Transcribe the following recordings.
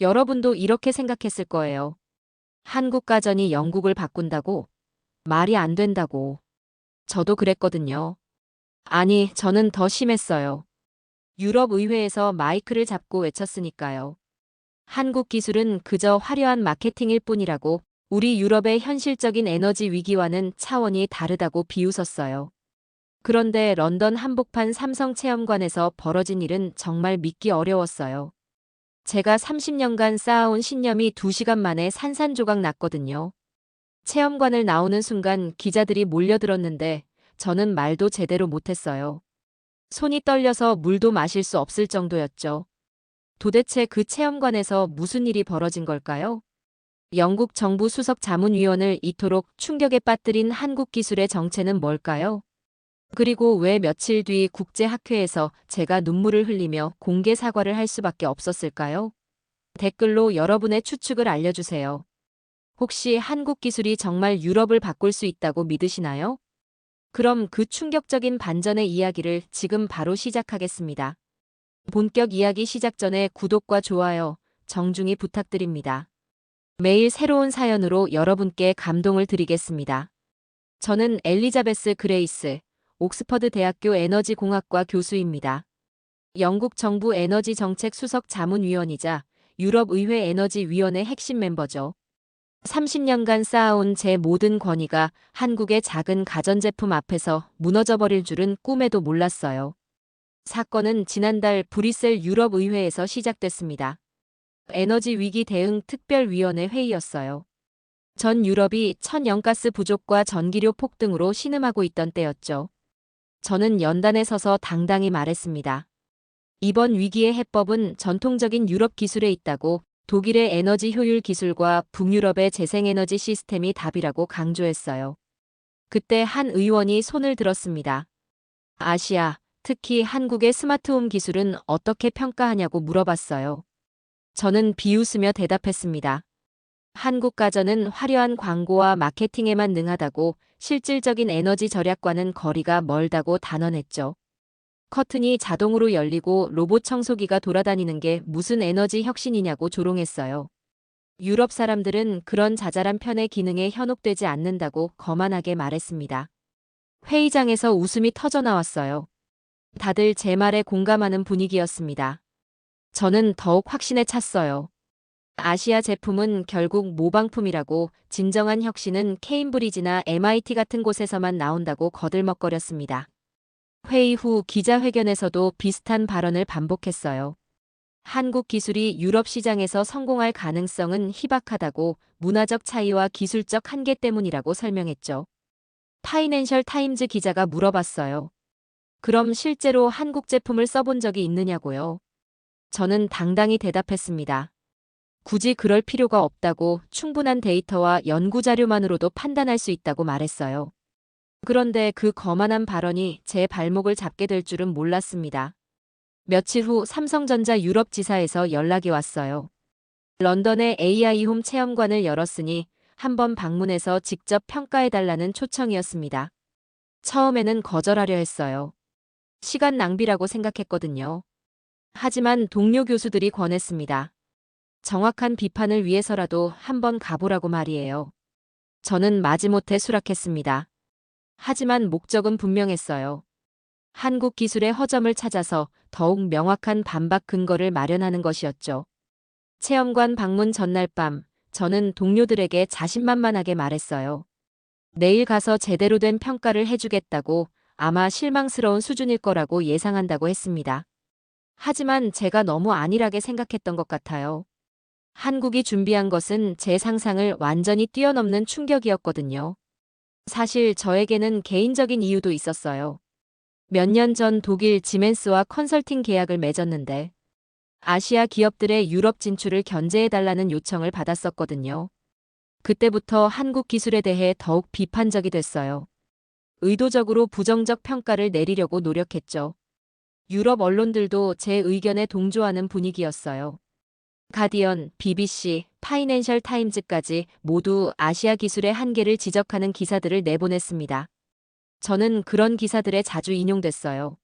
여러분도 이렇게 생각했을 거예요. 한국 가전이 영국을 바꾼다고? 말이 안 된다고. 저도 그랬거든요. 아니, 저는 더 심했어요. 유럽 의회에서 마이크를 잡고 외쳤으니까요. 한국 기술은 그저 화려한 마케팅일 뿐이라고, 우리 유럽의 현실적인 에너지 위기와는 차원이 다르다고 비웃었어요. 그런데 런던 한복판 삼성 체험관에서 벌어진 일은 정말 믿기 어려웠어요. 제가 30년간 쌓아온 신념이 2시간 만에 산산조각 났거든요. 체험관을 나오는 순간 기자들이 몰려들었는데 저는 말도 제대로 못했어요. 손이 떨려서 물도 마실 수 없을 정도였죠. 도대체 그 체험관에서 무슨 일이 벌어진 걸까요? 영국 정부 수석 자문위원을 이토록 충격에 빠뜨린 한국 기술의 정체는 뭘까요? 그리고 왜 며칠 뒤 국제학회에서 제가 눈물을 흘리며 공개 사과를 할 수밖에 없었을까요? 댓글로 여러분의 추측을 알려주세요. 혹시 한국 기술이 정말 유럽을 바꿀 수 있다고 믿으시나요? 그럼 그 충격적인 반전의 이야기를 지금 바로 시작하겠습니다. 본격 이야기 시작 전에 구독과 좋아요, 정중히 부탁드립니다. 매일 새로운 사연으로 여러분께 감동을 드리겠습니다. 저는 엘리자베스 그레이스, 옥스퍼드 대학교 에너지공학과 교수입니다. 영국 정부 에너지 정책 수석 자문위원이자 유럽의회 에너지위원회 핵심 멤버죠. 30년간 쌓아온 제 모든 권위가 한국의 작은 가전제품 앞에서 무너져 버릴 줄은 꿈에도 몰랐어요. 사건은 지난달 브뤼셀 유럽의회에서 시작됐습니다. 에너지 위기 대응 특별위원회 회의였어요. 전 유럽이 천연가스 부족과 전기료 폭등으로 신음하고 있던 때였죠. 저는 연단에 서서 당당히 말했습니다. 이번 위기의 해법은 전통적인 유럽 기술에 있다고, 독일의 에너지 효율 기술과 북유럽의 재생에너지 시스템이 답이라고 강조했어요. 그때 한 의원이 손을 들었습니다. 아시아, 특히 한국의 스마트홈 기술은 어떻게 평가하냐고 물어봤어요. 저는 비웃으며 대답했습니다. 한국 가전은 화려한 광고와 마케팅에만 능하다고, 실질적인 에너지 절약과는 거리가 멀다고 단언했죠. 커튼이 자동으로 열리고 로봇 청소기가 돌아다니는 게 무슨 에너지 혁신이냐고 조롱했어요. 유럽 사람들은 그런 자잘한 편의 기능에 현혹되지 않는다고 거만하게 말했습니다. 회의장에서 웃음이 터져 나왔어요. 다들 제 말에 공감하는 분위기였습니다. 저는 더욱 확신에 찼어요. 아시아 제품은 결국 모방품이라고, 진정한 혁신은 케임브리지나 MIT 같은 곳에서만 나온다고 거들먹거렸습니다. 회의 후 기자회견에서도 비슷한 발언을 반복했어요. 한국 기술이 유럽 시장에서 성공할 가능성은 희박하다고, 문화적 차이와 기술적 한계 때문이라고 설명했죠. 파이낸셜 타임즈 기자가 물어봤어요. 그럼 실제로 한국 제품을 써본 적이 있느냐고요? 저는 당당히 대답했습니다. 굳이 그럴 필요가 없다고, 충분한 데이터와 연구 자료만으로도 판단할 수 있다고 말했어요. 그런데 그 거만한 발언이 제 발목을 잡게 될 줄은 몰랐습니다. 며칠 후 삼성전자 유럽 지사에서 연락이 왔어요. 런던에 AI홈 체험관을 열었으니 한번 방문해서 직접 평가해달라는 초청이었습니다. 처음에는 거절하려 했어요. 시간 낭비라고 생각했거든요. 하지만 동료 교수들이 권했습니다. 정확한 비판을 위해서라도 한번 가보라고 말이에요. 저는 마지못해 수락했습니다. 하지만 목적은 분명했어요. 한국 기술의 허점을 찾아서 더욱 명확한 반박 근거를 마련하는 것이었죠. 체험관 방문 전날 밤, 저는 동료들에게 자신만만하게 말했어요. 내일 가서 제대로 된 평가를 해주겠다고, 아마 실망스러운 수준일 거라고 예상한다고 했습니다. 하지만 제가 너무 안일하게 생각했던 것 같아요. 한국이 준비한 것은 제 상상을 완전히 뛰어넘는 충격이었거든요. 사실 저에게는 개인적인 이유도 있었어요. 몇 년 전 독일 지멘스와 컨설팅 계약을 맺었는데, 아시아 기업들의 유럽 진출을 견제해달라는 요청을 받았었거든요. 그때부터 한국 기술에 대해 더욱 비판적이 됐어요. 의도적으로 부정적 평가를 내리려고 노력했죠. 유럽 언론들도 제 의견에 동조하는 분위기였어요. 가디언, BBC, 파이낸셜 타임즈까지 모두 아시아 기술의 한계를 지적하는 기사들을 내보냈습니다. 저는 그런 기사들에 자주 인용됐어요.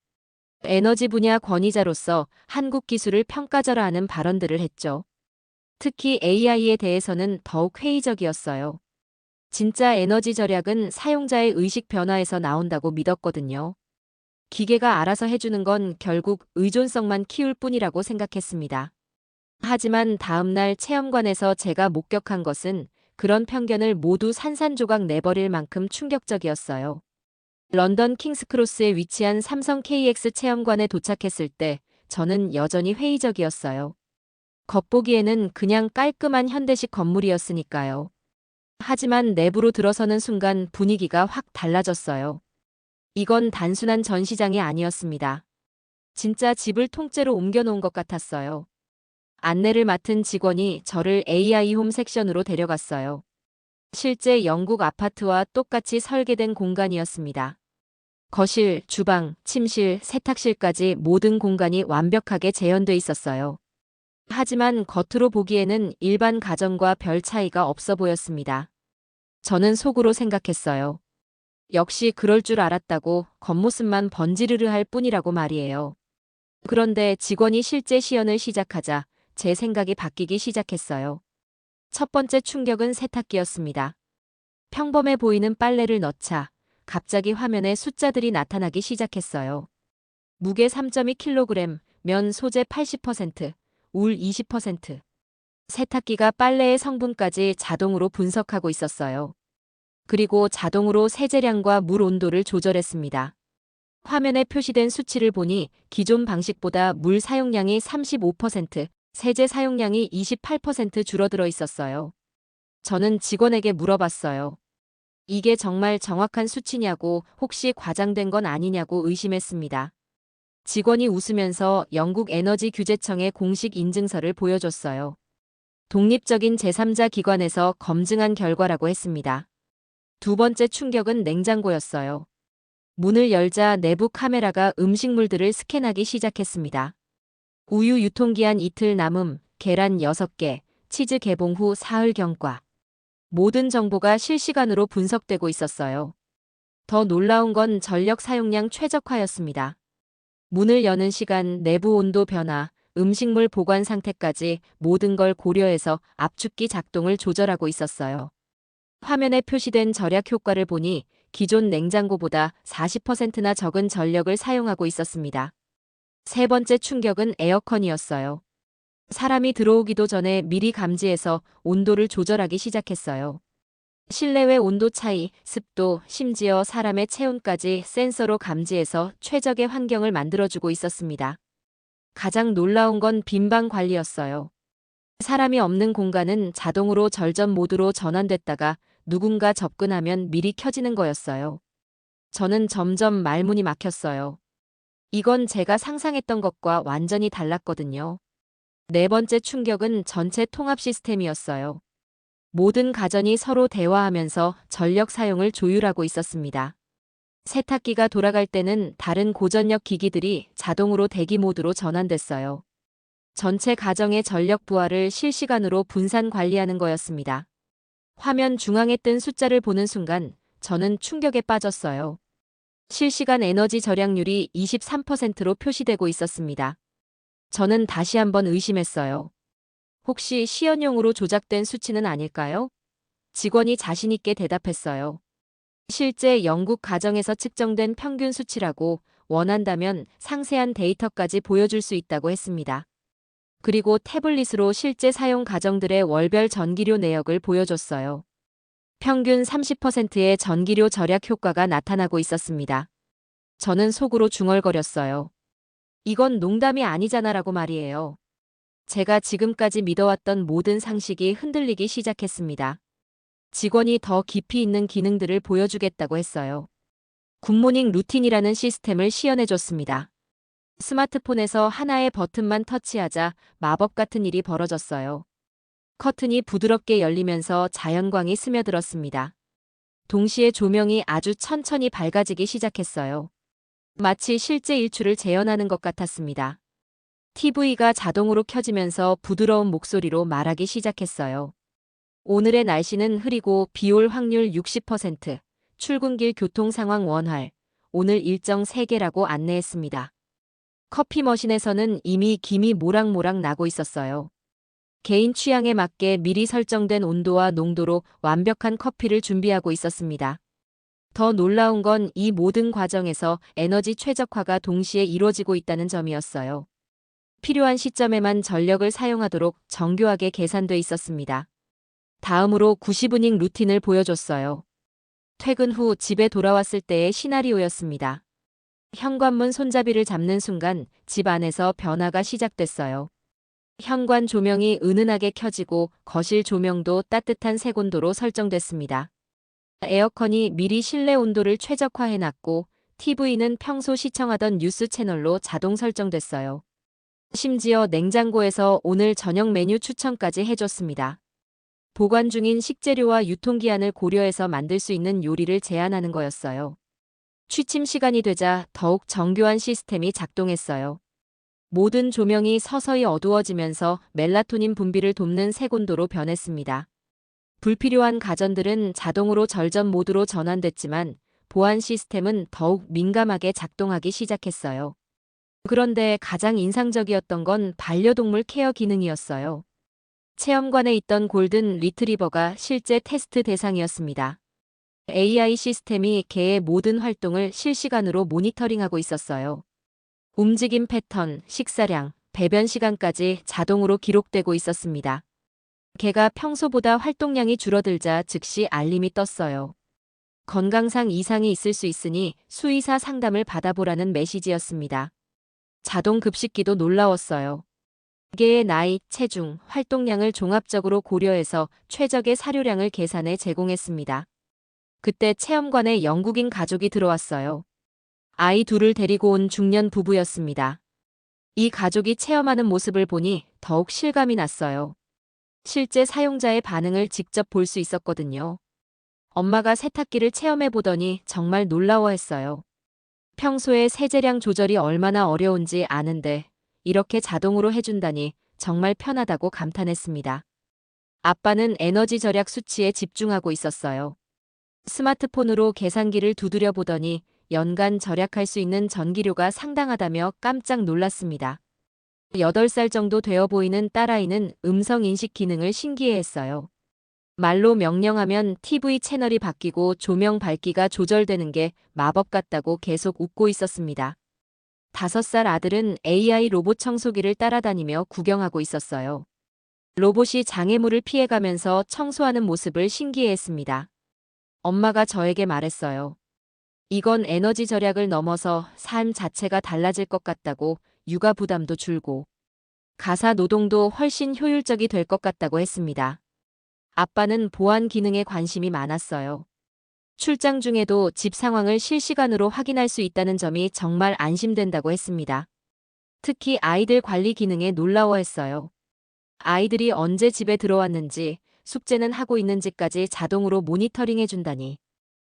에너지 분야 권위자로서 한국 기술을 평가절하하는 발언들을 했죠. 특히 AI에 대해서는 더욱 회의적이었어요. 진짜 에너지 절약은 사용자의 의식 변화에서 나온다고 믿었거든요. 기계가 알아서 해주는 건 결국 의존성만 키울 뿐이라고 생각했습니다. 하지만 다음날 체험관에서 제가 목격한 것은 그런 편견을 모두 산산조각 내버릴 만큼 충격적이었어요. 런던 킹스크로스에 위치한 삼성 KX 체험관에 도착했을 때 저는 여전히 회의적이었어요. 겉보기에는 그냥 깔끔한 현대식 건물이었으니까요. 하지만 내부로 들어서는 순간 분위기가 확 달라졌어요. 이건 단순한 전시장이 아니었습니다. 진짜 집을 통째로 옮겨놓은 것 같았어요. 안내를 맡은 직원이 저를 AI 홈 섹션으로 데려갔어요. 실제 영국 아파트와 똑같이 설계된 공간이었습니다. 거실, 주방, 침실, 세탁실까지 모든 공간이 완벽하게 재현돼 있었어요. 하지만 겉으로 보기에는 일반 가정과 별 차이가 없어 보였습니다. 저는 속으로 생각했어요. 역시 그럴 줄 알았다고 겉모습만 번지르르 할 뿐이라고 말이에요. 그런데 직원이 실제 시연을 시작하자 제 생각이 바뀌기 시작했어요. 첫 번째 충격은 세탁기였습니다. 평범해 보이는 빨래를 넣자 갑자기 화면에 숫자들이 나타나기 시작했어요. 무게 3.2kg, 면 소재 80%, 울 20%. 세탁기가 빨래의 성분까지 자동으로 분석하고 있었어요. 그리고 자동으로 세제량과 물 온도를 조절했습니다. 화면에 표시된 수치를 보니 기존 방식보다 물 사용량이 35%, 세제 사용량이 28% 줄어들어 있었어요. 저는 직원에게 물어봤어요. 이게 정말 정확한 수치냐고, 혹시 과장된 건 아니냐고 의심했습니다. 직원이 웃으면서 영국 에너지 규제청의 공식 인증서를 보여줬어요. 독립적인 제3자 기관에서 검증한 결과라고 했습니다. 두 번째 충격은 냉장고였어요. 문을 열자 내부 카메라가 음식물들을 스캔하기 시작했습니다. 우유 유통기한 이틀 남음, 계란 6개, 치즈 개봉 후 사흘 경과. 모든 정보가 실시간으로 분석되고 있었어요. 더 놀라운 건 전력 사용량 최적화였습니다. 문을 여는 시간, 내부 온도 변화, 음식물 보관 상태까지 모든 걸 고려해서 압축기 작동을 조절하고 있었어요. 화면에 표시된 절약 효과를 보니 기존 냉장고보다 40%나 적은 전력을 사용하고 있었습니다. 세 번째 충격은 에어컨이었어요. 사람이 들어오기도 전에 미리 감지해서 온도를 조절하기 시작했어요. 실내외 온도 차이, 습도, 심지어 사람의 체온까지 센서로 감지해서 최적의 환경을 만들어주고 있었습니다. 가장 놀라운 건 빈방 관리였어요. 사람이 없는 공간은 자동으로 절전 모드로 전환됐다가 누군가 접근하면 미리 켜지는 거였어요. 저는 점점 말문이 막혔어요. 이건 제가 상상했던 것과 완전히 달랐거든요. 네 번째 충격은 전체 통합 시스템이었어요. 모든 가전이 서로 대화하면서 전력 사용을 조율하고 있었습니다. 세탁기가 돌아갈 때는 다른 고전력 기기들이 자동으로 대기 모드로 전환됐어요. 전체 가정의 전력 부하를 실시간으로 분산 관리하는 거였습니다. 화면 중앙에 뜬 숫자를 보는 순간 저는 충격에 빠졌어요. 실시간 에너지 절약률이 23%로 표시되고 있었습니다. 저는 다시 한번 의심했어요. 혹시 시연용으로 조작된 수치는 아닐까요? 직원이 자신 있게 대답했어요. 실제 영국 가정에서 측정된 평균 수치라고, 원한다면 상세한 데이터까지 보여줄 수 있다고 했습니다. 그리고 태블릿으로 실제 사용 가정들의 월별 전기료 내역을 보여줬어요. 평균 30%의 전기료 절약 효과가 나타나고 있었습니다. 저는 속으로 중얼거렸어요. 이건 농담이 아니잖아라고 말이에요. 제가 지금까지 믿어왔던 모든 상식이 흔들리기 시작했습니다. 직원이 더 깊이 있는 기능들을 보여주겠다고 했어요. 굿모닝 루틴이라는 시스템을 시연해줬습니다. 스마트폰에서 하나의 버튼만 터치하자 마법 같은 일이 벌어졌어요. 커튼이 부드럽게 열리면서 자연광이 스며들었습니다. 동시에 조명이 아주 천천히 밝아지기 시작했어요. 마치 실제 일출을 재현하는 것 같았습니다. TV가 자동으로 켜지면서 부드러운 목소리로 말하기 시작했어요. 오늘의 날씨는 흐리고 비올 확률 60%, 출근길 교통 상황 원활, 오늘 일정 3개라고 안내했습니다. 커피 머신에서는 이미 김이 모락모락 나고 있었어요. 개인 취향에 맞게 미리 설정된 온도와 농도로 완벽한 커피를 준비하고 있었습니다. 더 놀라운 건 이 모든 과정에서 에너지 최적화가 동시에 이루어지고 있다는 점이었어요. 필요한 시점에만 전력을 사용하도록 정교하게 계산돼 있었습니다. 다음으로 90이닝 루틴을 보여줬어요. 퇴근 후 집에 돌아왔을 때의 시나리오였습니다. 현관문 손잡이를 잡는 순간 집 안에서 변화가 시작됐어요. 현관 조명이 은은하게 켜지고 거실 조명도 따뜻한 색온도로 설정됐습니다. 에어컨이 미리 실내 온도를 최적화해놨고 TV는 평소 시청하던 뉴스 채널로 자동 설정됐어요. 심지어 냉장고에서 오늘 저녁 메뉴 추천까지 해줬습니다. 보관 중인 식재료와 유통기한을 고려해서 만들 수 있는 요리를 제안하는 거였어요. 취침 시간이 되자 더욱 정교한 시스템이 작동했어요. 모든 조명이 서서히 어두워지면서 멜라토닌 분비를 돕는 색온도로 변했습니다. 불필요한 가전들은 자동으로 절전 모드로 전환됐지만 보안 시스템은 더욱 민감하게 작동하기 시작했어요. 그런데 가장 인상적이었던 건 반려동물 케어 기능이었어요. 체험관에 있던 골든 리트리버가 실제 테스트 대상이었습니다. AI 시스템이 개의 모든 활동을 실시간으로 모니터링하고 있었어요. 움직임 패턴, 식사량, 배변 시간까지 자동으로 기록되고 있었습니다. 개가 평소보다 활동량이 줄어들자 즉시 알림이 떴어요. 건강상 이상이 있을 수 있으니 수의사 상담을 받아보라는 메시지였습니다. 자동 급식기도 놀라웠어요. 개의 나이, 체중, 활동량을 종합적으로 고려해서 최적의 사료량을 계산해 제공했습니다. 그때 체험관에 영국인 가족이 들어왔어요. 아이 둘을 데리고 온 중년 부부였습니다. 이 가족이 체험하는 모습을 보니 더욱 실감이 났어요. 실제 사용자의 반응을 직접 볼 수 있었거든요. 엄마가 세탁기를 체험해 보더니 정말 놀라워했어요. 평소에 세제량 조절이 얼마나 어려운지 아는데 이렇게 자동으로 해준다니 정말 편하다고 감탄했습니다. 아빠는 에너지 절약 수치에 집중하고 있었어요. 스마트폰으로 계산기를 두드려 보더니 연간 절약할 수 있는 전기료가 상당하다며 깜짝 놀랐습니다. 8살 정도 되어 보이는 딸아이는 음성 인식 기능을 신기해했어요. 말로 명령하면 TV 채널이 바뀌고 조명 밝기가 조절되는 게 마법 같다고 계속 웃고 있었습니다. 5살 아들은 AI 로봇 청소기를 따라다니며 구경하고 있었어요. 로봇이 장애물을 피해가면서 청소하는 모습을 신기해했습니다. 엄마가 저에게 말했어요. 이건 에너지 절약을 넘어서 삶 자체가 달라질 것 같다고, 육아 부담도 줄고 가사 노동도 훨씬 효율적이 될 것 같다고 했습니다. 아빠는 보안 기능에 관심이 많았어요. 출장 중에도 집 상황을 실시간으로 확인할 수 있다는 점이 정말 안심된다고 했습니다. 특히 아이들 관리 기능에 놀라워했어요. 아이들이 언제 집에 들어왔는지, 숙제는 하고 있는지까지 자동으로 모니터링해준다니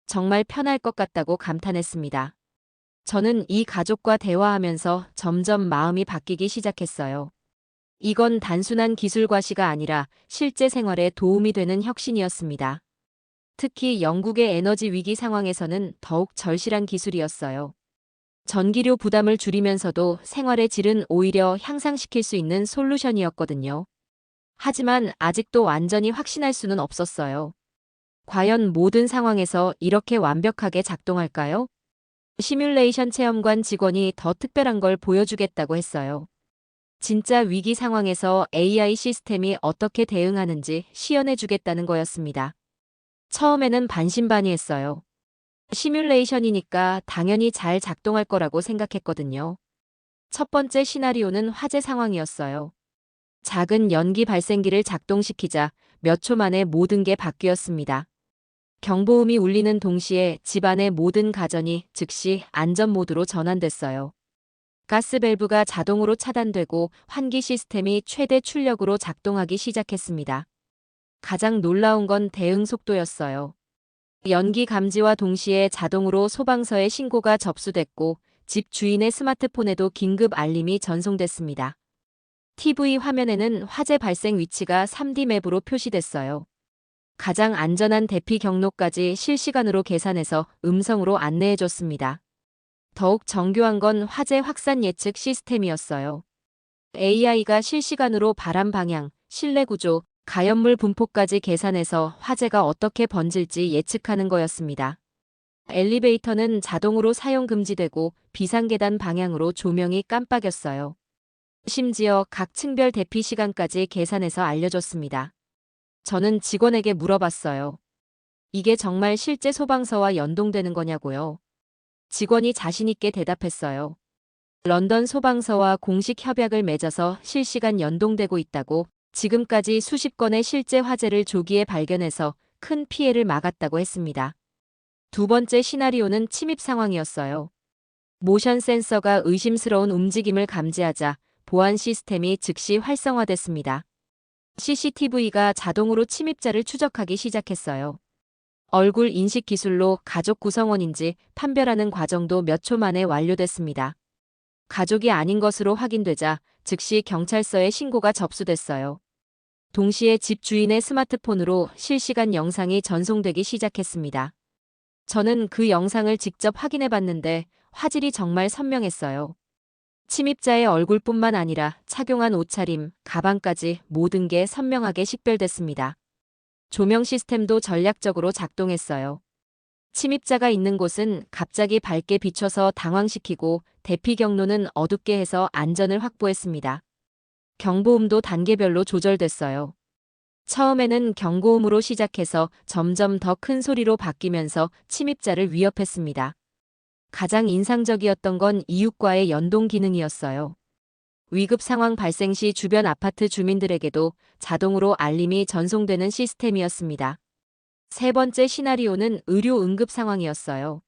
정말 편할 것 같다고 감탄했습니다. 저는 이 가족과 대화하면서 점점 마음이 바뀌기 시작했어요. 이건 단순한 기술 과시가 아니라 실제 생활에 도움이 되는 혁신이었습니다. 특히 영국의 에너지 위기 상황에서는 더욱 절실한 기술이었어요. 전기료 부담을 줄이면서도 생활의 질은 오히려 향상시킬 수 있는 솔루션이었거든요. 하지만 아직도 완전히 확신할 수는 없었어요. 과연 모든 상황에서 이렇게 완벽하게 작동할까요? 시뮬레이션 체험관 직원이 더 특별한 걸 보여주겠다고 했어요. 진짜 위기 상황에서 AI 시스템이 어떻게 대응하는지 시연해주겠다는 거였습니다. 처음에는 반신반의했어요. 시뮬레이션이니까 당연히 잘 작동할 거라고 생각했거든요. 첫 번째 시나리오는 화재 상황이었어요. 작은 연기 발생기를 작동시키자 몇 초 만에 모든 게 바뀌었습니다. 경보음이 울리는 동시에 집안의 모든 가전이 즉시 안전 모드로 전환됐어요. 가스 밸브가 자동으로 차단되고 환기 시스템이 최대 출력으로 작동하기 시작했습니다. 가장 놀라운 건 대응 속도였어요. 연기 감지와 동시에 자동으로 소방서에 신고가 접수됐고 집 주인의 스마트폰에도 긴급 알림이 전송됐습니다. TV 화면에는 화재 발생 위치가 3D 맵으로 표시됐어요. 가장 안전한 대피 경로까지 실시간으로 계산해서 음성으로 안내해줬습니다. 더욱 정교한 건 화재 확산 예측 시스템이었어요. AI가 실시간으로 바람 방향, 실내 구조, 가연물 분포까지 계산해서 화재가 어떻게 번질지 예측하는 거였습니다. 엘리베이터는 자동으로 사용 금지되고 비상계단 방향으로 조명이 깜빡였어요. 심지어 각 층별 대피 시간까지 계산해서 알려줬습니다. 저는 직원에게 물어봤어요. 이게 정말 실제 소방서와 연동되는 거냐고요. 직원이 자신있게 대답했어요. 런던 소방서와 공식 협약을 맺어서 실시간 연동되고 있다고, 지금까지 수십 건의 실제 화재를 조기에 발견해서 큰 피해를 막았다고 했습니다. 두 번째 시나리오는 침입 상황이었어요. 모션 센서가 의심스러운 움직임을 감지하자 보안 시스템이 즉시 활성화됐습니다. CCTV가 자동으로 침입자를 추적하기 시작했어요. 얼굴 인식 기술로 가족 구성원인지 판별하는 과정도 몇 초 만에 완료됐습니다. 가족이 아닌 것으로 확인되자 즉시 경찰서에 신고가 접수됐어요. 동시에 집 주인의 스마트폰으로 실시간 영상이 전송되기 시작했습니다. 저는 그 영상을 직접 확인해 봤는데 화질이 정말 선명했어요. 침입자의 얼굴뿐만 아니라 착용한 옷차림, 가방까지 모든 게 선명하게 식별됐습니다. 조명 시스템도 전략적으로 작동했어요. 침입자가 있는 곳은 갑자기 밝게 비춰서 당황시키고 대피 경로는 어둡게 해서 안전을 확보했습니다. 경보음도 단계별로 조절됐어요. 처음에는 경고음으로 시작해서 점점 더 큰 소리로 바뀌면서 침입자를 위협했습니다. 가장 인상적이었던 건 이웃과의 연동 기능이었어요. 위급 상황 발생 시 주변 아파트 주민들에게도 자동으로 알림이 전송되는 시스템이었습니다. 세 번째 시나리오는 의료 응급 상황이었어요.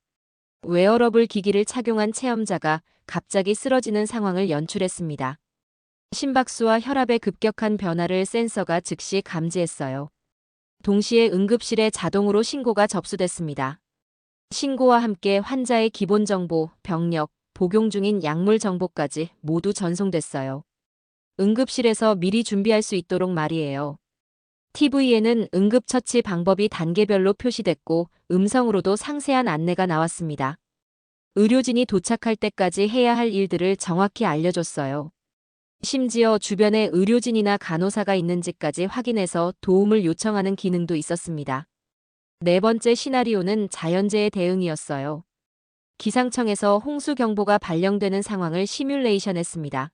웨어러블 기기를 착용한 체험자가 갑자기 쓰러지는 상황을 연출했습니다. 심박수와 혈압의 급격한 변화를 센서가 즉시 감지했어요. 동시에 응급실에 자동으로 신고가 접수됐습니다. 신고와 함께 환자의 기본 정보, 병력, 복용 중인 약물 정보까지 모두 전송됐어요. 응급실에서 미리 준비할 수 있도록 말이에요. TV에는 응급처치 방법이 단계별로 표시됐고 음성으로도 상세한 안내가 나왔습니다. 의료진이 도착할 때까지 해야 할 일들을 정확히 알려줬어요. 심지어 주변에 의료진이나 간호사가 있는지까지 확인해서 도움을 요청하는 기능도 있었습니다. 네 번째 시나리오는 자연재해 대응이었어요. 기상청에서 홍수 경보가 발령되는 상황을 시뮬레이션했습니다.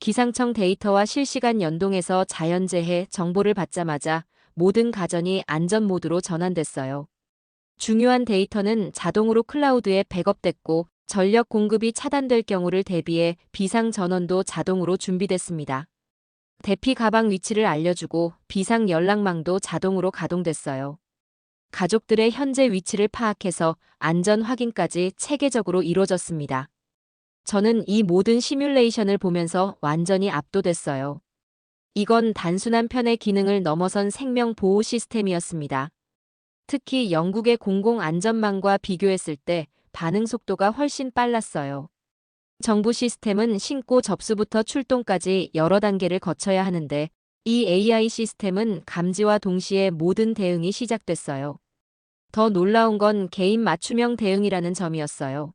기상청 데이터와 실시간 연동해서 자연재해 정보를 받자마자 모든 가전이 안전 모드로 전환됐어요. 중요한 데이터는 자동으로 클라우드에 백업됐고 전력 공급이 차단될 경우를 대비해 비상 전원도 자동으로 준비됐습니다. 대피 가방 위치를 알려주고 비상 연락망도 자동으로 가동됐어요. 가족들의 현재 위치를 파악해서 안전 확인까지 체계적으로 이루어졌습니다. 저는 이 모든 시뮬레이션을 보면서 완전히 압도됐어요. 이건 단순한 편의 기능을 넘어선 생명 보호 시스템이었습니다. 특히 영국의 공공안전망과 비교했을 때 반응 속도가 훨씬 빨랐어요. 정부 시스템은 신고 접수부터 출동까지 여러 단계를 거쳐야 하는데 이 AI 시스템은 감지와 동시에 모든 대응이 시작됐어요. 더 놀라운 건 개인 맞춤형 대응이라는 점이었어요.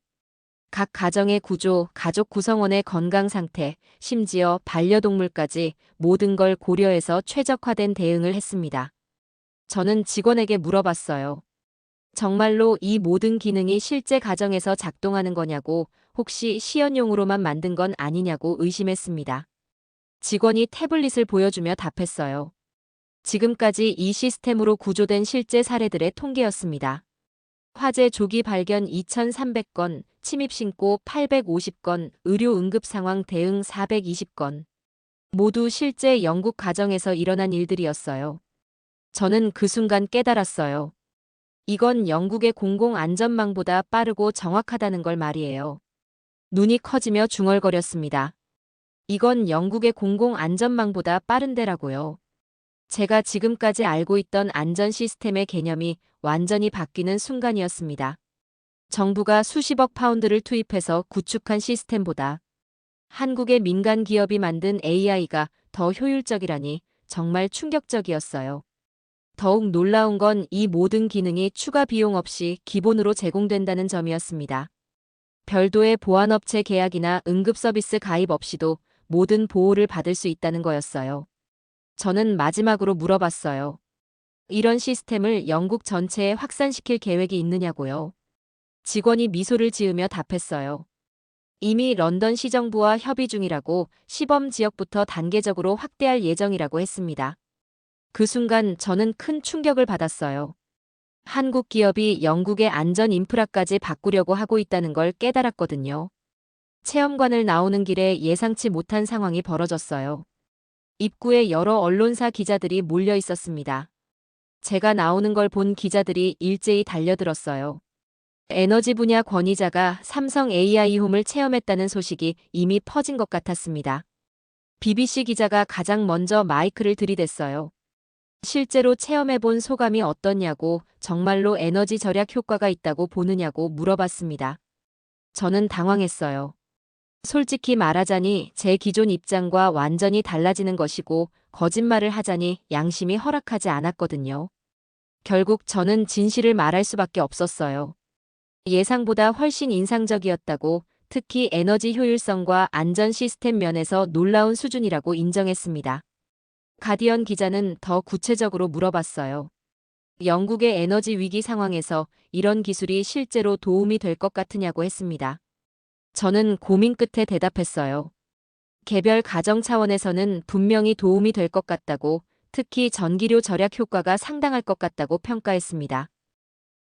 각 가정의 구조, 가족 구성원의 건강 상태, 심지어 반려동물까지 모든 걸 고려해서 최적화된 대응을 했습니다. 저는 직원에게 물어봤어요. 정말로 이 모든 기능이 실제 가정에서 작동하는 거냐고, 혹시 시연용으로만 만든 건 아니냐고 의심했습니다. 직원이 태블릿을 보여주며 답했어요. 지금까지 이 시스템으로 구조된 실제 사례들의 통계였습니다. 화재 조기 발견 2,300건, 침입 신고 850건, 의료 응급 상황 대응 420건. 모두 실제 영국 가정에서 일어난 일들이었어요. 저는 그 순간 깨달았어요. 이건 영국의 공공안전망보다 빠르고 정확하다는 걸 말이에요. 눈이 커지며 중얼거렸습니다. 이건 영국의 공공안전망보다 빠른데라고요. 제가 지금까지 알고 있던 안전 시스템의 개념이 완전히 바뀌는 순간이었습니다. 정부가 수십억 파운드를 투입해서 구축한 시스템보다 한국의 민간 기업이 만든 AI가 더 효율적이라니 정말 충격적이었어요. 더욱 놀라운 건 이 모든 기능이 추가 비용 없이 기본으로 제공된다는 점이었습니다. 별도의 보안업체 계약이나 응급서비스 가입 없이도 모든 보호를 받을 수 있다는 거였어요. 저는 마지막으로 물어봤어요. 이런 시스템을 영국 전체에 확산시킬 계획이 있느냐고요. 직원이 미소를 지으며 답했어요. 이미 런던 시정부와 협의 중이라고, 시범 지역부터 단계적으로 확대할 예정이라고 했습니다. 그 순간 저는 큰 충격을 받았어요. 한국 기업이 영국의 안전 인프라까지 바꾸려고 하고 있다는 걸 깨달았거든요. 체험관을 나오는 길에 예상치 못한 상황이 벌어졌어요. 입구에 여러 언론사 기자들이 몰려 있었습니다. 제가 나오는 걸 본 기자들이 일제히 달려들었어요. 에너지 분야 권위자가 삼성 AI홈을 체험했다는 소식이 이미 퍼진 것 같았습니다. BBC 기자가 가장 먼저 마이크를 들이댔어요. 실제로 체험해본 소감이 어떠냐고, 정말로 에너지 절약 효과가 있다고 보느냐고 물어봤습니다. 저는 당황했어요. 솔직히 말하자니 제 기존 입장과 완전히 달라지는 것이고, 거짓말을 하자니 양심이 허락하지 않았거든요. 결국 저는 진실을 말할 수밖에 없었어요. 예상보다 훨씬 인상적이었다고, 특히 에너지 효율성과 안전 시스템 면에서 놀라운 수준이라고 인정했습니다. 가디언 기자는 더 구체적으로 물어봤어요. 영국의 에너지 위기 상황에서 이런 기술이 실제로 도움이 될 것 같으냐고 했습니다. 저는 고민 끝에 대답했어요. 개별 가정 차원에서는 분명히 도움이 될 것 같다고, 특히 전기료 절약 효과가 상당할 것 같다고 평가했습니다.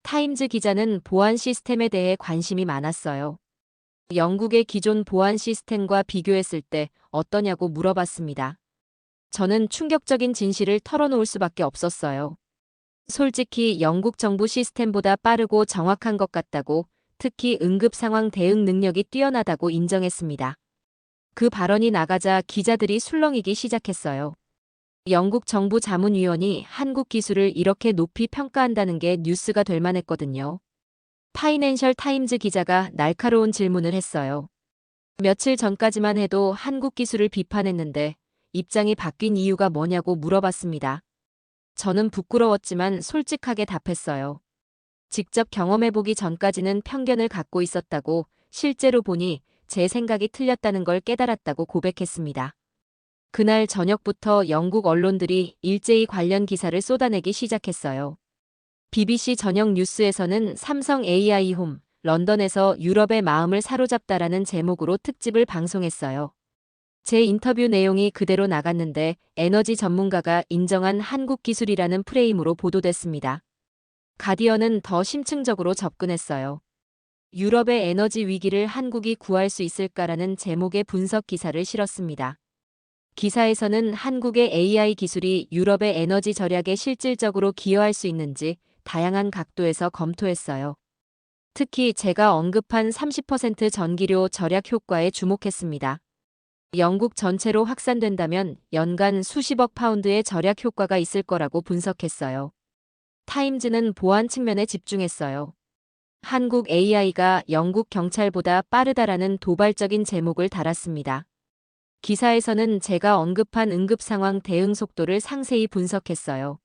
타임즈 기자는 보안 시스템에 대해 관심이 많았어요. 영국의 기존 보안 시스템과 비교했을 때 어떠냐고 물어봤습니다. 저는 충격적인 진실을 털어놓을 수밖에 없었어요. 솔직히 영국 정부 시스템보다 빠르고 정확한 것 같다고, 특히 응급 상황 대응 능력이 뛰어나다고 인정했습니다. 그 발언이 나가자 기자들이 술렁이기 시작했어요. 영국 정부 자문위원이 한국 기술을 이렇게 높이 평가한다는 게 뉴스가 될 만했거든요. 파이낸셜 타임즈 기자가 날카로운 질문을 했어요. 며칠 전까지만 해도 한국 기술을 비판했는데 입장이 바뀐 이유가 뭐냐고 물어봤습니다. 저는 부끄러웠지만 솔직하게 답했어요. 직접 경험해보기 전까지는 편견을 갖고 있었다고, 실제로 보니 제 생각이 틀렸다는 걸 깨달았다고 고백했습니다. 그날 저녁부터 영국 언론들이 일제히 관련 기사를 쏟아내기 시작했어요. BBC 저녁 뉴스에서는 삼성 AI홈, 런던에서 유럽의 마음을 사로잡다라는 제목으로 특집을 방송했어요. 제 인터뷰 내용이 그대로 나갔는데 에너지 전문가가 인정한 한국 기술이라는 프레임으로 보도됐습니다. 가디언은 더 심층적으로 접근했어요. 유럽의 에너지 위기를 한국이 구할 수 있을까라는 제목의 분석 기사를 실었습니다. 기사에서는 한국의 AI 기술이 유럽의 에너지 절약에 실질적으로 기여할 수 있는지 다양한 각도에서 검토했어요. 특히 제가 언급한 30% 전기료 절약 효과에 주목했습니다. 영국 전체로 확산된다면 연간 수십억 파운드의 절약 효과가 있을 거라고 분석했어요. 타임즈는 보안 측면에 집중했어요. 한국 AI가 영국 경찰보다 빠르다라는 도발적인 제목을 달았습니다. 기사에서는 제가 언급한 응급 상황 대응 속도를 상세히 분석했어요.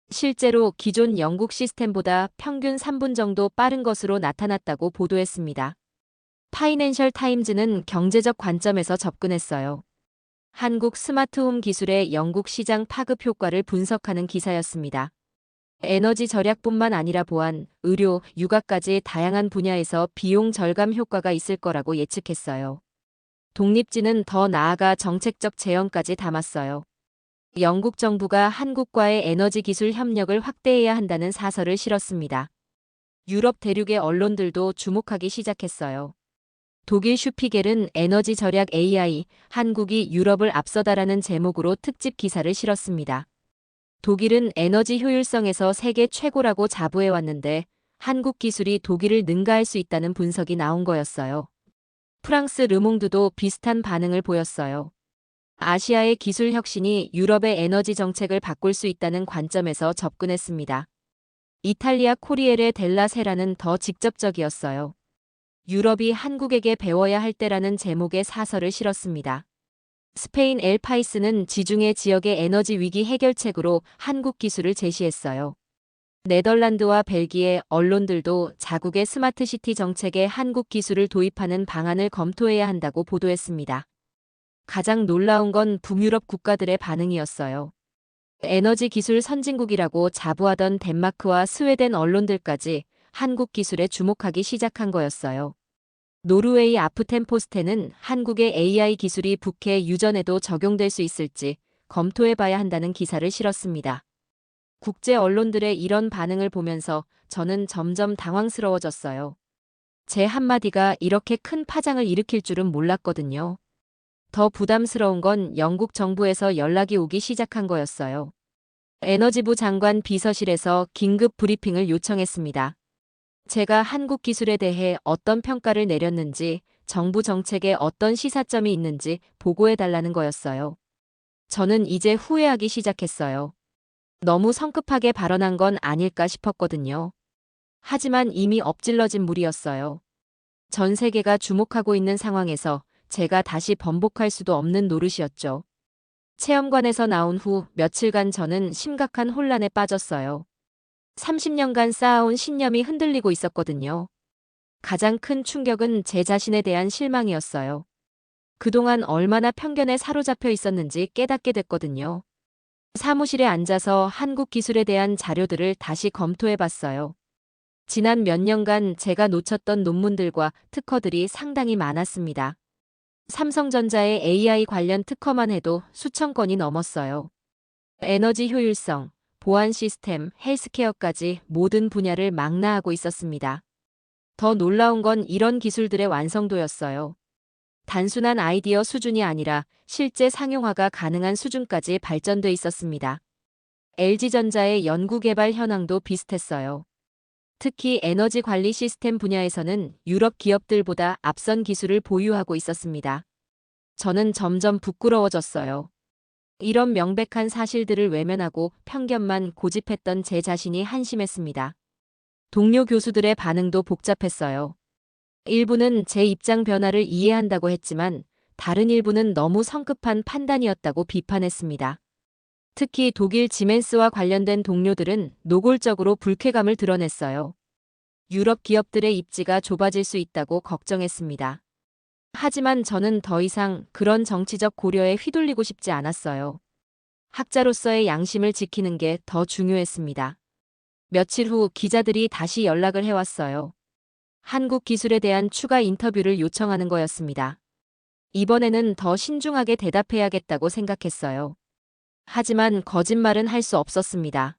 실제로 기존 영국 시스템보다 평균 3분 정도 빠른 것으로 나타났다고 보도했습니다. 파이낸셜 타임즈는 경제적 관점에서 접근했어요. 한국 스마트홈 기술의 영국 시장 파급 효과를 분석하는 기사였습니다. 에너지 절약뿐만 아니라 보안, 의료, 육아까지 다양한 분야에서 비용 절감 효과가 있을 거라고 예측했어요. 독립지는 더 나아가 정책적 제언까지 담았어요. 영국 정부가 한국과의 에너지 기술 협력을 확대해야 한다는 사설을 실었습니다. 유럽 대륙의 언론들도 주목하기 시작했어요. 독일 슈피겔은 에너지 절약 AI, 한국이 유럽을 앞서다라는 제목으로 특집 기사를 실었습니다. 독일은 에너지 효율성에서 세계 최고라고 자부해왔는데 한국 기술이 독일을 능가할 수 있다는 분석이 나온 거였어요. 프랑스 르몽드도 비슷한 반응을 보였어요. 아시아의 기술 혁신이 유럽의 에너지 정책을 바꿀 수 있다는 관점에서 접근했습니다. 이탈리아 코리엘의 델라 세라는 더 직접적이었어요. 유럽이 한국에게 배워야 할 때라는 제목의 사설을 실었습니다. 스페인 엘 파이스는 지중해 지역의 에너지 위기 해결책으로 한국 기술을 제시했어요. 네덜란드와 벨기에 언론들도 자국의 스마트시티 정책에 한국 기술을 도입하는 방안을 검토해야 한다고 보도했습니다. 가장 놀라운 건 북유럽 국가들의 반응이었어요. 에너지 기술 선진국이라고 자부하던 덴마크와 스웨덴 언론들까지 한국 기술에 주목하기 시작한 거였어요. 노르웨이 아프텐포스텐은 한국의 AI 기술이 북해 유전에도 적용될 수 있을지 검토해봐야 한다는 기사를 실었습니다. 국제 언론들의 이런 반응을 보면서 저는 점점 당황스러워졌어요. 제 한마디가 이렇게 큰 파장을 일으킬 줄은 몰랐거든요. 더 부담스러운 건 영국 정부에서 연락이 오기 시작한 거였어요. 에너지부 장관 비서실에서 긴급 브리핑을 요청했습니다. 제가 한국 기술에 대해 어떤 평가를 내렸는지, 정부 정책에 어떤 시사점이 있는지 보고해달라는 거였어요. 저는 이제 후회하기 시작했어요. 너무 성급하게 발언한 건 아닐까 싶었거든요. 하지만 이미 엎질러진 물이었어요. 전 세계가 주목하고 있는 상황에서 제가 다시 번복할 수도 없는 노릇이었죠. 체험관에서 나온 후 며칠간 저는 심각한 혼란에 빠졌어요. 30년간 쌓아온 신념이 흔들리고 있었거든요. 가장 큰 충격은 제 자신에 대한 실망이었어요. 그동안 얼마나 편견에 사로잡혀 있었는지 깨닫게 됐거든요. 사무실에 앉아서 한국 기술에 대한 자료들을 다시 검토해봤어요. 지난 몇 년간 제가 놓쳤던 논문들과 특허들이 상당히 많았습니다. 삼성전자의 AI 관련 특허만 해도 수천 건이 넘었어요. 에너지 효율성, 보안 시스템, 헬스케어까지 모든 분야를 망라하고 있었습니다. 더 놀라운 건 이런 기술들의 완성도였어요. 단순한 아이디어 수준이 아니라 실제 상용화가 가능한 수준까지 발전돼 있었습니다. LG전자의 연구개발 현황도 비슷했어요. 특히 에너지 관리 시스템 분야에서는 유럽 기업들보다 앞선 기술을 보유하고 있었습니다. 저는 점점 부끄러워졌어요. 이런 명백한 사실들을 외면하고 편견만 고집했던 제 자신이 한심했습니다. 동료 교수들의 반응도 복잡했어요. 일부는 제 입장 변화를 이해한다고 했지만 다른 일부는 너무 성급한 판단이었다고 비판했습니다. 특히 독일 지멘스와 관련된 동료들은 노골적으로 불쾌감을 드러냈어요. 유럽 기업들의 입지가 좁아질 수 있다고 걱정했습니다. 하지만 저는 더 이상 그런 정치적 고려에 휘둘리고 싶지 않았어요. 학자로서의 양심을 지키는 게 더 중요했습니다. 며칠 후 기자들이 다시 연락을 해왔어요. 한국 기술에 대한 추가 인터뷰를 요청하는 거였습니다. 이번에는 더 신중하게 대답해야겠다고 생각했어요. 하지만 거짓말은 할 수 없었습니다.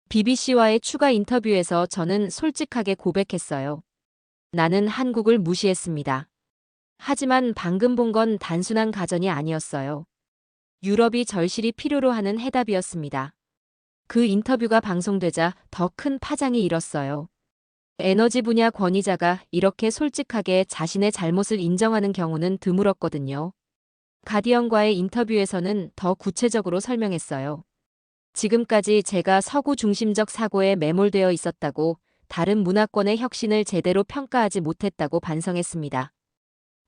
BBC와의 추가 인터뷰에서 저는 솔직하게 고백했어요. 나는 한국을 무시했습니다. 하지만 방금 본 건 단순한 가전이 아니었어요. 유럽이 절실히 필요로 하는 해답이었습니다. 그 인터뷰가 방송되자 더 큰 파장이 일었어요. 에너지 분야 권위자가 이렇게 솔직하게 자신의 잘못을 인정하는 경우는 드물었거든요. 가디언과의 인터뷰에서는 더 구체적으로 설명했어요. 지금까지 제가 서구 중심적 사고에 매몰되어 있었다고, 다른 문화권의 혁신을 제대로 평가하지 못했다고 반성했습니다.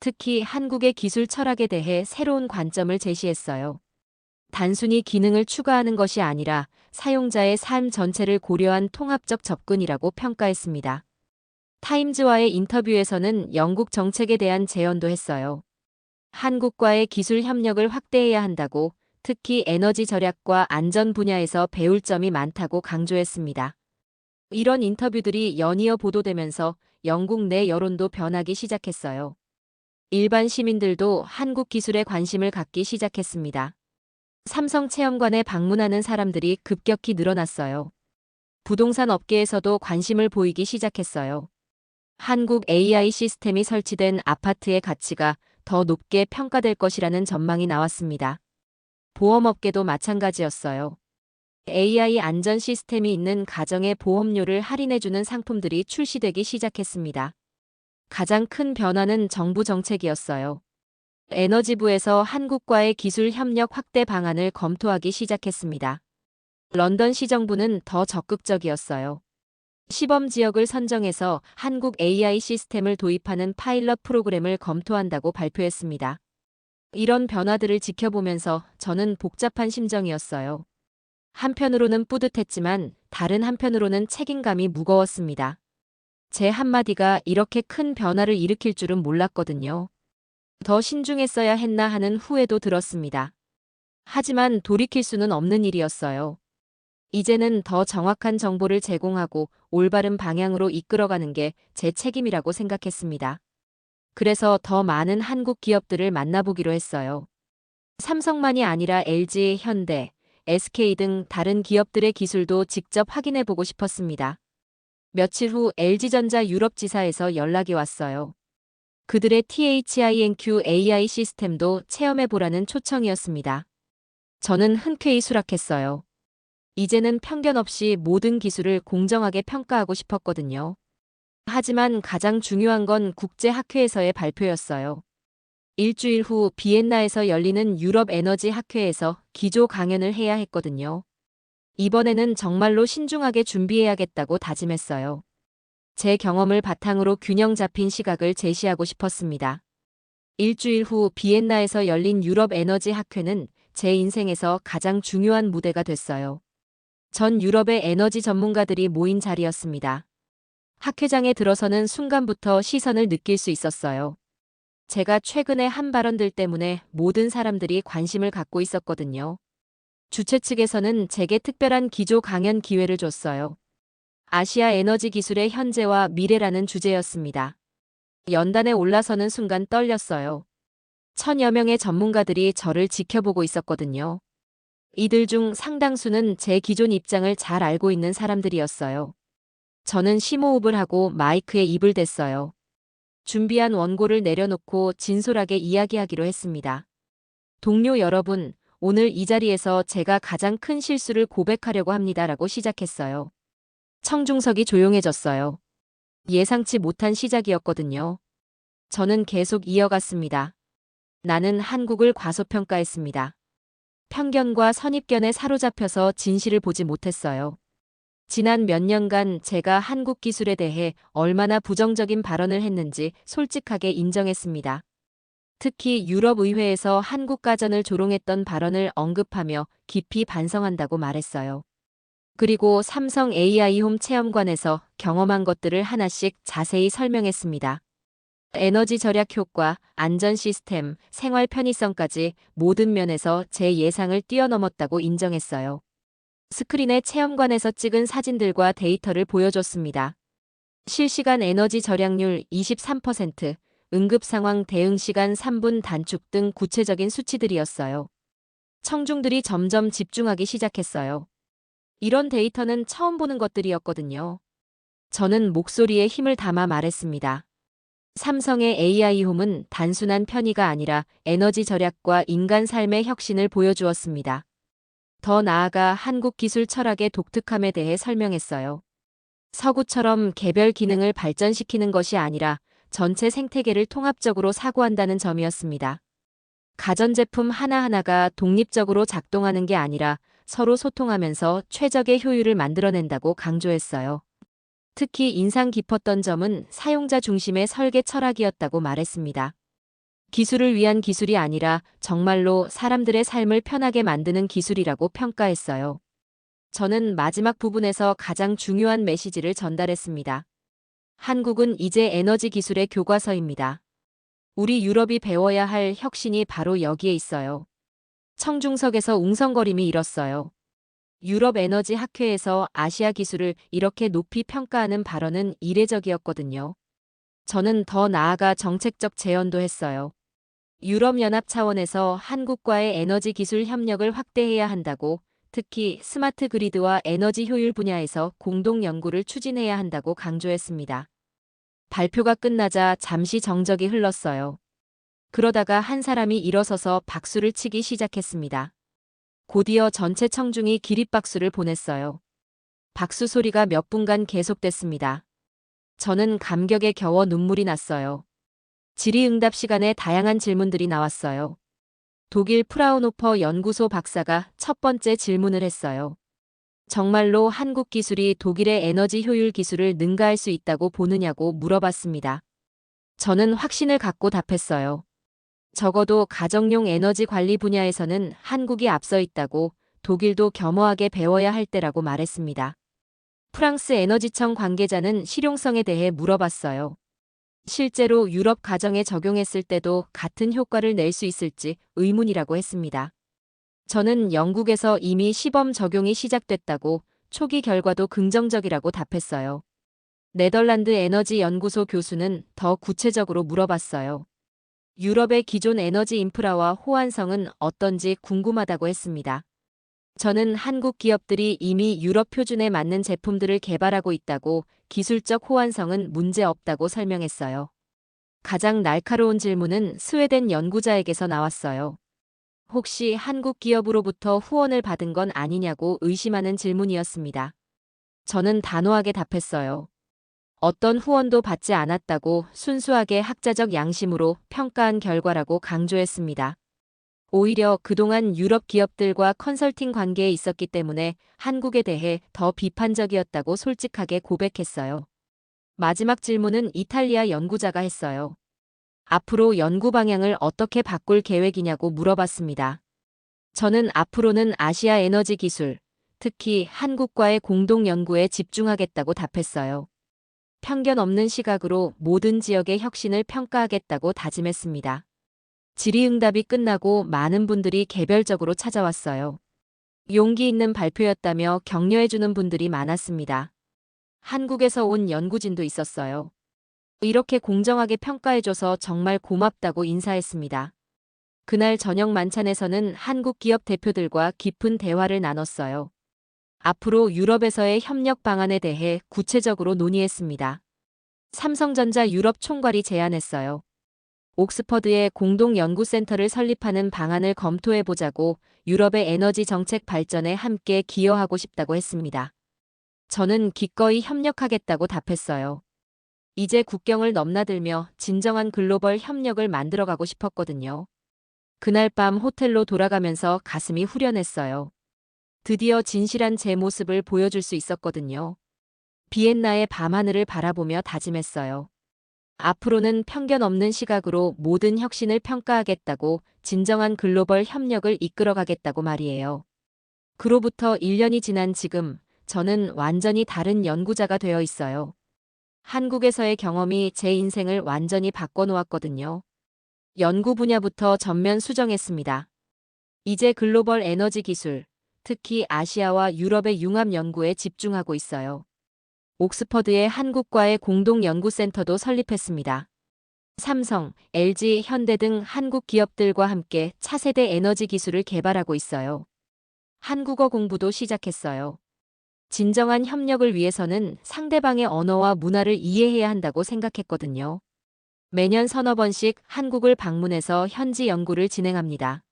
특히 한국의 기술 철학에 대해 새로운 관점을 제시했어요. 단순히 기능을 추가하는 것이 아니라 사용자의 삶 전체를 고려한 통합적 접근이라고 평가했습니다. 타임즈와의 인터뷰에서는 영국 정책에 대한 제언도 했어요. 한국과의 기술 협력을 확대해야 한다고, 특히 에너지 절약과 안전 분야에서 배울 점이 많다고 강조했습니다. 이런 인터뷰들이 연이어 보도되면서 영국 내 여론도 변하기 시작했어요. 일반 시민들도 한국 기술에 관심을 갖기 시작했습니다. 삼성 체험관에 방문하는 사람들이 급격히 늘어났어요. 부동산 업계에서도 관심을 보이기 시작했어요. 한국 AI 시스템이 설치된 아파트의 가치가 더 높게 평가될 것이라는 전망이 나왔습니다. 보험업계도 마찬가지였어요. AI 안전 시스템이 있는 가정의 보험료를 할인해주는 상품들이 출시되기 시작했습니다. 가장 큰 변화는 정부 정책이었어요. 에너지부에서 한국과의 기술 협력 확대 방안을 검토하기 시작했습니다. 런던 시정부는 더 적극적이었어요. 시범 지역을 선정해서 한국 AI 시스템을 도입하는 파일럿 프로그램을 검토한다고 발표했습니다. 이런 변화들을 지켜보면서 저는 복잡한 심정이었어요. 한편으로는 뿌듯했지만 다른 한편으로는 책임감이 무거웠습니다. 제 한마디가 이렇게 큰 변화를 일으킬 줄은 몰랐거든요. 더 신중했어야 했나 하는 후회도 들었습니다. 하지만 돌이킬 수는 없는 일이었어요. 이제는 더 정확한 정보를 제공하고 올바른 방향으로 이끌어가는 게 제 책임이라고 생각했습니다. 그래서 더 많은 한국 기업들을 만나보기로 했어요. 삼성만이 아니라 LG, 현대, SK 등 다른 기업들의 기술도 직접 확인해 보고 싶었습니다. 며칠 후 LG전자 유럽 지사에서 연락이 왔어요. 그들의 THINQ AI 시스템도 체험해 보라는 초청이었습니다. 저는 흔쾌히 수락했어요. 이제는 편견 없이 모든 기술을 공정하게 평가하고 싶었거든요. 하지만 가장 중요한 건 국제학회에서의 발표였어요. 일주일 후 비엔나에서 열리는 유럽 에너지 학회에서 기조 강연을 해야 했거든요. 이번에는 정말로 신중하게 준비해야겠다고 다짐했어요. 제 경험을 바탕으로 균형 잡힌 시각을 제시하고 싶었습니다. 일주일 후 비엔나에서 열린 유럽 에너지 학회는 제 인생에서 가장 중요한 무대가 됐어요. 전 유럽의 에너지 전문가들이 모인 자리였습니다. 학회장에 들어서는 순간부터 시선을 느낄 수 있었어요. 제가 최근에 한 발언들 때문에 모든 사람들이 관심을 갖고 있었거든요. 주최 측에서는 제게 특별한 기조 강연 기회를 줬어요. 아시아 에너지 기술의 현재와 미래라는 주제였습니다. 연단에 올라서는 순간 떨렸어요. 1000여 명의 전문가들이 저를 지켜보고 있었거든요. 이들 중 상당수는 제 기존 입장을 잘 알고 있는 사람들이었어요. 저는 심호흡을 하고 마이크에 입을 댔어요. 준비한 원고를 내려놓고 진솔하게 이야기하기로 했습니다. 동료 여러분, 오늘 이 자리에서 제가 가장 큰 실수를 고백하려고 합니다라고 시작했어요. 청중석이 조용해졌어요. 예상치 못한 시작이었거든요. 저는 계속 이어갔습니다. 나는 한국을 과소평가했습니다. 편견과 선입견에 사로잡혀서 진실을 보지 못했어요. 지난 몇 년간 제가 한국 기술에 대해 얼마나 부정적인 발언을 했는지 솔직하게 인정했습니다. 특히 유럽의회에서 한국 가전을 조롱했던 발언을 언급하며 깊이 반성한다고 말했어요. 그리고 삼성 AI홈 체험관에서 경험한 것들을 하나씩 자세히 설명했습니다. 에너지 절약 효과, 안전 시스템, 생활 편의성까지 모든 면에서 제 예상을 뛰어넘었다고 인정했어요. 스크린에 체험관에서 찍은 사진들과 데이터를 보여줬습니다. 실시간 에너지 절약률 23%, 응급상황 대응 시간 3분 단축 등 구체적인 수치들이었어요. 청중들이 점점 집중하기 시작했어요. 이런 데이터는 처음 보는 것들이었거든요. 저는 목소리에 힘을 담아 말했습니다. 삼성의 AI홈은 단순한 편의가 아니라 에너지 절약과 인간 삶의 혁신을 보여주었습니다. 더 나아가 한국 기술 철학의 독특함에 대해 설명했어요. 서구처럼 개별 기능을 발전시키는 것이 아니라 전체 생태계를 통합적으로 사고한다는 점이었습니다. 가전제품 하나하나가 독립적으로 작동하는 게 아니라 서로 소통하면서 최적의 효율을 만들어낸다고 강조했어요. 특히 인상 깊었던 점은 사용자 중심의 설계 철학이었다고 말했습니다. 기술을 위한 기술이 아니라 정말로 사람들의 삶을 편하게 만드는 기술이라고 평가했어요. 저는 마지막 부분에서 가장 중요한 메시지를 전달했습니다. 한국은 이제 에너지 기술의 교과서입니다. 우리 유럽이 배워야 할 혁신이 바로 여기에 있어요. 청중석에서 웅성거림이 일었어요. 유럽 에너지 학회에서 아시아 기술을 이렇게 높이 평가하는 발언은 이례적이었거든요. 저는 더 나아가 정책적 제언도 했어요. 유럽연합 차원에서 한국과의 에너지 기술 협력을 확대해야 한다고, 특히 스마트 그리드와 에너지 효율 분야에서 공동 연구를 추진해야 한다고 강조했습니다. 발표가 끝나자 잠시 정적이 흘렀어요. 그러다가 한 사람이 일어서서 박수를 치기 시작했습니다. 곧이어 전체 청중이 기립박수를 보냈어요. 박수 소리가 몇 분간 계속됐습니다. 저는 감격에 겨워 눈물이 났어요. 질의응답 시간에 다양한 질문들이 나왔어요. 독일 프라운호퍼 연구소 박사가 첫 번째 질문을 했어요. 정말로 한국 기술이 독일의 에너지 효율 기술을 능가할 수 있다고 보느냐고 물어봤습니다. 저는 확신을 갖고 답했어요. 적어도 가정용 에너지 관리 분야에서는 한국이 앞서 있다고, 독일도 겸허하게 배워야 할 때라고 말했습니다. 프랑스 에너지청 관계자는 실용성에 대해 물어봤어요. 실제로 유럽 가정에 적용했을 때도 같은 효과를 낼 수 있을지 의문이라고 했습니다. 저는 영국에서 이미 시범 적용이 시작됐다고 초기 결과도 긍정적이라고 답했어요. 네덜란드 에너지 연구소 교수는 더 구체적으로 물어봤어요. 유럽의 기존 에너지 인프라와 호환성은 어떤지 궁금하다고 했습니다. 저는 한국 기업들이 이미 유럽 표준에 맞는 제품들을 개발하고 있다고 기술적 호환성은 문제 없다고 설명했어요. 가장 날카로운 질문은 스웨덴 연구자에게서 나왔어요. 혹시 한국 기업으로부터 후원을 받은 건 아니냐고 의심하는 질문이었습니다. 저는 단호하게 답했어요. 어떤 후원도 받지 않았다고 순수하게 학자적 양심으로 평가한 결과라고 강조했습니다. 오히려 그동안 유럽 기업들과 컨설팅 관계에 있었기 때문에 한국에 대해 더 비판적이었다고 솔직하게 고백했어요. 마지막 질문은 이탈리아 연구자가 했어요. 앞으로 연구 방향을 어떻게 바꿀 계획이냐고 물어봤습니다. 저는 앞으로는 아시아 에너지 기술, 특히 한국과의 공동 연구에 집중하겠다고 답했어요. 편견 없는 시각으로 모든 지역의 혁신을 평가하겠다고 다짐했습니다. 질의응답이 끝나고 많은 분들이 개별적으로 찾아왔어요. 용기 있는 발표였다며 격려해주는 분들이 많았습니다. 한국에서 온 연구진도 있었어요. 이렇게 공정하게 평가해줘서 정말 고맙다고 인사했습니다. 그날 저녁 만찬에서는 한국 기업 대표들과 깊은 대화를 나눴어요. 앞으로 유럽에서의 협력 방안에 대해 구체적으로 논의했습니다. 삼성전자 유럽 총괄이 제안했어요. 옥스퍼드에 공동연구센터를 설립하는 방안을 검토해보자고 유럽의 에너지 정책 발전에 함께 기여하고 싶다고 했습니다. 저는 기꺼이 협력하겠다고 답했어요. 이제 국경을 넘나들며 진정한 글로벌 협력을 만들어가고 싶었거든요. 그날 밤 호텔로 돌아가면서 가슴이 후련했어요. 드디어 진실한 제 모습을 보여줄 수 있었거든요. 비엔나의 밤하늘을 바라보며 다짐했어요. 앞으로는 편견 없는 시각으로 모든 혁신을 평가하겠다고 진정한 글로벌 협력을 이끌어가겠다고 말이에요. 그로부터 1년이 지난 지금 저는 완전히 다른 연구자가 되어 있어요. 한국에서의 경험이 제 인생을 완전히 바꿔놓았거든요. 연구 분야부터 전면 수정했습니다. 이제 글로벌 에너지 기술, 특히 아시아와 유럽의 융합 연구에 집중하고 있어요. 옥스퍼드의 한국과의 공동연구센터도 설립했습니다. 삼성, LG, 현대 등 한국 기업들과 함께 차세대 에너지 기술을 개발하고 있어요. 한국어 공부도 시작했어요. 진정한 협력을 위해서는 상대방의 언어와 문화를 이해해야 한다고 생각했거든요. 매년 서너 번씩 한국을 방문해서 현지 연구를 진행합니다.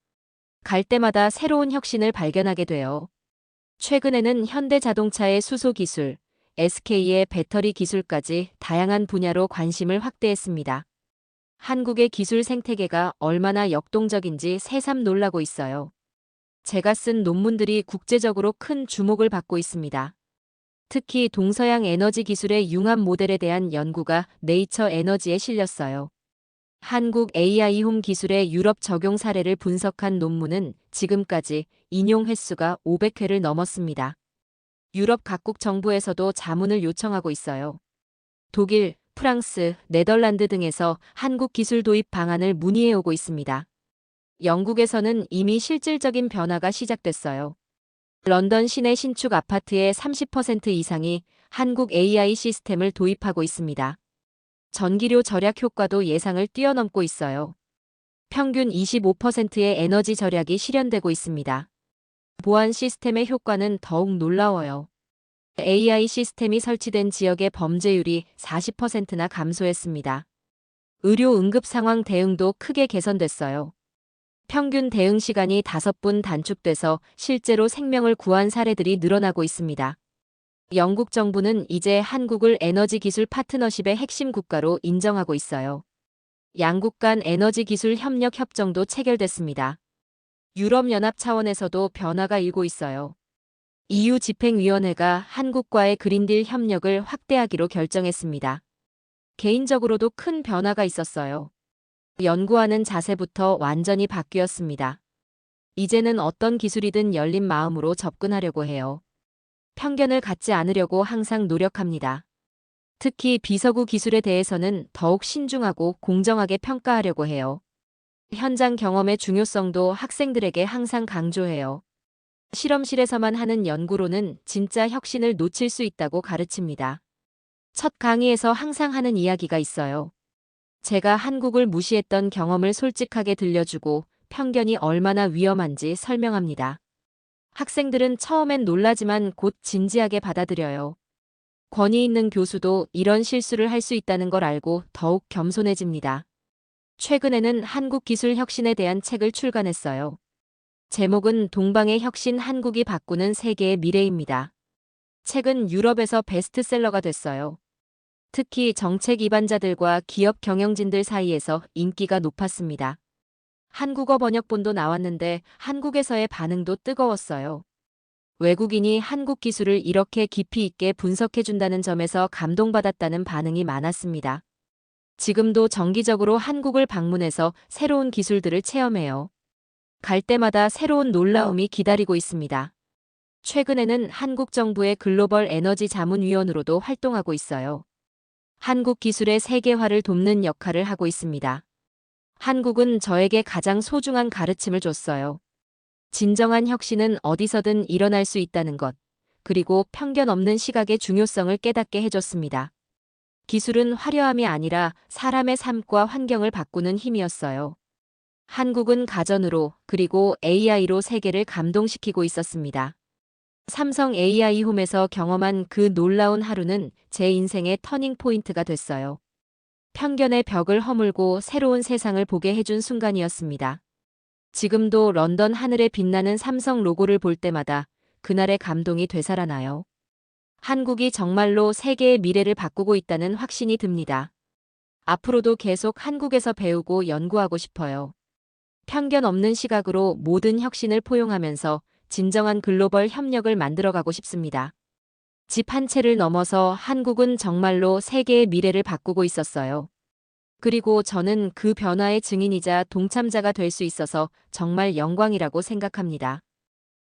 갈 때마다 새로운 혁신을 발견하게 돼요. 최근에는 현대 자동차의 수소 기술, SK의 배터리 기술까지 다양한 분야로 관심을 확대했습니다. 한국의 기술 생태계가 얼마나 역동적인지 새삼 놀라고 있어요. 제가 쓴 논문들이 국제적으로 큰 주목을 받고 있습니다. 특히 동서양 에너지 기술의 융합 모델에 대한 연구가 네이처 에너지에 실렸어요. 한국 AI홈 기술의 유럽 적용 사례를 분석한 논문은 지금까지 인용 횟수가 500회를 넘었습니다. 유럽 각국 정부에서도 자문을 요청하고 있어요. 독일, 프랑스, 네덜란드 등에서 한국 기술 도입 방안을 문의해오고 있습니다. 영국에서는 이미 실질적인 변화가 시작됐어요. 런던 시내 신축 아파트의 30% 이상이 한국 AI 시스템을 도입하고 있습니다. 전기료 절약 효과도 예상을 뛰어넘고 있어요. 평균 25%의 에너지 절약이 실현되고 있습니다. 보안 시스템의 효과는 더욱 놀라워요. AI 시스템이 설치된 지역의 범죄율이 40%나 감소했습니다. 의료 응급 상황 대응도 크게 개선됐어요. 평균 대응 시간이 5분 단축돼서 실제로 생명을 구한 사례들이 늘어나고 있습니다. 영국 정부는 이제 한국을 에너지 기술 파트너십의 핵심 국가로 인정하고 있어요. 양국 간 에너지 기술 협력 협정도 체결됐습니다. 유럽연합 차원에서도 변화가 일고 있어요. EU 집행위원회가 한국과의 그린딜 협력을 확대하기로 결정했습니다. 개인적으로도 큰 변화가 있었어요. 연구하는 자세부터 완전히 바뀌었습니다. 이제는 어떤 기술이든 열린 마음으로 접근하려고 해요. 편견을 갖지 않으려고 항상 노력합니다. 특히 비서구 기술에 대해서는 더욱 신중하고 공정하게 평가하려고 해요. 현장 경험의 중요성도 학생들에게 항상 강조해요. 실험실에서만 하는 연구로는 진짜 혁신을 놓칠 수 있다고 가르칩니다. 첫 강의에서 항상 하는 이야기가 있어요. 제가 한국을 무시했던 경험을 솔직하게 들려주고 편견이 얼마나 위험한지 설명합니다. 학생들은 처음엔 놀라지만 곧 진지하게 받아들여요. 권위 있는 교수도 이런 실수를 할 수 있다는 걸 알고 더욱 겸손해집니다. 최근에는 한국 기술 혁신에 대한 책을 출간했어요. 제목은 동방의 혁신 한국이 바꾸는 세계의 미래입니다. 책은 유럽에서 베스트셀러가 됐어요. 특히 정책 입안자들과 기업 경영진들 사이에서 인기가 높았습니다. 한국어 번역본도 나왔는데 한국에서의 반응도 뜨거웠어요. 외국인이 한국 기술을 이렇게 깊이 있게 분석해준다는 점에서 감동받았다는 반응이 많았습니다. 지금도 정기적으로 한국을 방문해서 새로운 기술들을 체험해요. 갈 때마다 새로운 놀라움이 기다리고 있습니다. 최근에는 한국 정부의 글로벌 에너지 자문위원으로도 활동하고 있어요. 한국 기술의 세계화를 돕는 역할을 하고 있습니다. 한국은 저에게 가장 소중한 가르침을 줬어요. 진정한 혁신은 어디서든 일어날 수 있다는 것, 그리고 편견 없는 시각의 중요성을 깨닫게 해줬습니다. 기술은 화려함이 아니라 사람의 삶과 환경을 바꾸는 힘이었어요. 한국은 가전으로 그리고 AI로 세계를 감동시키고 있었습니다. 삼성 AI 홈에서 경험한 그 놀라운 하루는 제 인생의 터닝 포인트가 됐어요. 편견의 벽을 허물고 새로운 세상을 보게 해준 순간이었습니다. 지금도 런던 하늘에 빛나는 삼성 로고를 볼 때마다 그날의 감동이 되살아나요. 한국이 정말로 세계의 미래를 바꾸고 있다는 확신이 듭니다. 앞으로도 계속 한국에서 배우고 연구하고 싶어요. 편견 없는 시각으로 모든 혁신을 포용하면서 진정한 글로벌 협력을 만들어가고 싶습니다. 집 한 채를 넘어서 한국은 정말로 세계의 미래를 바꾸고 있었어요. 그리고 저는 그 변화의 증인이자 동참자가 될 수 있어서 정말 영광이라고 생각합니다.